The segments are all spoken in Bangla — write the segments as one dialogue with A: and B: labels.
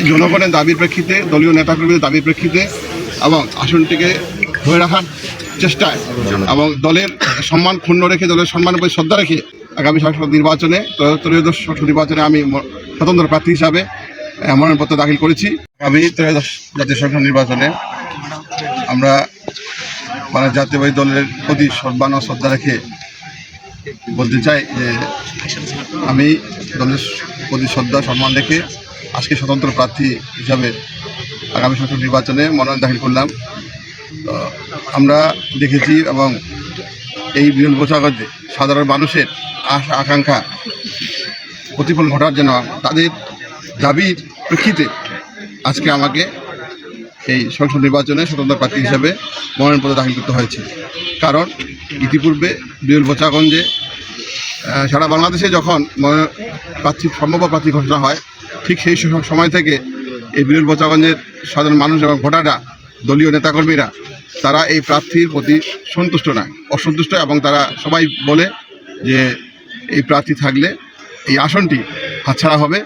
A: জনগণের দাবির প্রেক্ষিতে, দলীয় নেতাকর্মীদের দাবির প্রেক্ষিতে এবং আসনটিকে ধরে রাখার চেষ্টায় এবং দলের সম্মান ক্ষুণ্ণ রেখে, দলের সম্মানের প্রতি শ্রদ্ধা রেখে আগামী সংসদ নির্বাচনে, ত্রয়োদশ সংসদ নির্বাচনে আমি স্বতন্ত্র প্রার্থী হিসাবে মনোনয়নপত্র দাখিল করেছি। আগামী ত্রয়োদশ জাতীয় সংসদ নির্বাচনে আমরা জাতীয়বাদী দলের প্রতি সম্মান ও শ্রদ্ধা রেখে বলতে চাই যে আমি দলের প্রতি শ্রদ্ধা সম্মান রেখে আজকে স্বতন্ত্র প্রার্থী হিসাবে আগামী সংসদ নির্বাচনে মনোনয়ন দাখিল করলাম। আমরা দেখেছি এবং এই বিরল বছরগঞ্জে সাধারণ মানুষের আশা আকাঙ্ক্ষা প্রতিফলন ঘটার জন্য তাদের দাবির প্রেক্ষিতে আজকে আমাকে এই সংসদ নির্বাচনে স্বতন্ত্র প্রার্থী হিসাবে মনোনয়নপত্র দাখিল করতে হয়েছে। কারণ ইতিপূর্বে বিরল বছরগঞ্জে সারা বাংলাদেশে যখন সম্ভাব্য প্রার্থী ঘোষণা হয়, ঠিক সেই সময় থেকে এই বিরল বছরগঞ্জের সাধারণ মানুষ এবং ভোটাররা, দলীয় নেতাকর্মীরা তারা এই প্রার্থীর প্রতি সন্তুষ্ট নয়, অসন্তুষ্ট, এবং তারা সবাই বলে যে এই প্রার্থী থাকলে এই আসনটি হাতছাড়া হবে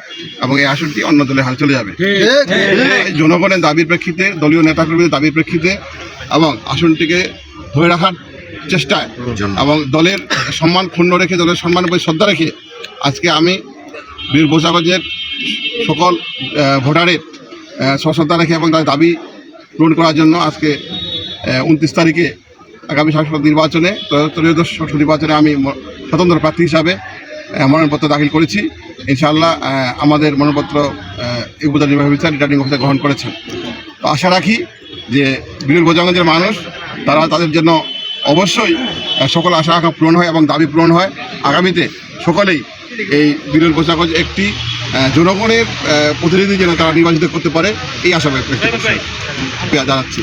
A: এবং এই আসনটি অন্য দলের হাতে চলে যাবে। জনগণের দাবির প্রেক্ষিতে, দলীয় নেতাকর্মীদের দাবির প্রেক্ষিতে এবং আসনটিকে ধরে রাখার চেষ্টায় এবং দলের সম্মান ক্ষুণ্ণ রেখে, দলের সম্মানের প্রতি শ্রদ্ধা রেখে আজকে আমি বিরল বছরগঞ্জের সকল ভোটারের সশ্রদ্ধা রেখে এবং তাদের দাবি পূরণ করার জন্য আজকে 29 তারিখে আগামী সংসদ নির্বাচনে, ত্রয়োদশ সংসদ নির্বাচনে আমি স্বতন্ত্র প্রার্থী হিসাবে মনোনয়নপত্র দাখিল করেছি। ইনশাআল্লাহ আমাদের মনোনয়নপত্র উপজেলা নির্বাহী অফিসার, রিটার্নিং অফিসার গ্রহণ করেছেন। তো আশা রাখি যে বিরল বছরগঞ্জের মানুষ তারা তাদের জন্য অবশ্যই সকল আশা আকাঙ্ক্ষা পূরণ হয় এবং দাবি পূরণ হয়। আগামীতে সকলেই এই বিরল বছরগঞ্জ একটি জনগণের প্রতিনিধি যেন তারা নির্বাচিত করতে পারে, এই আশা ব্যক্ত জানাচ্ছি।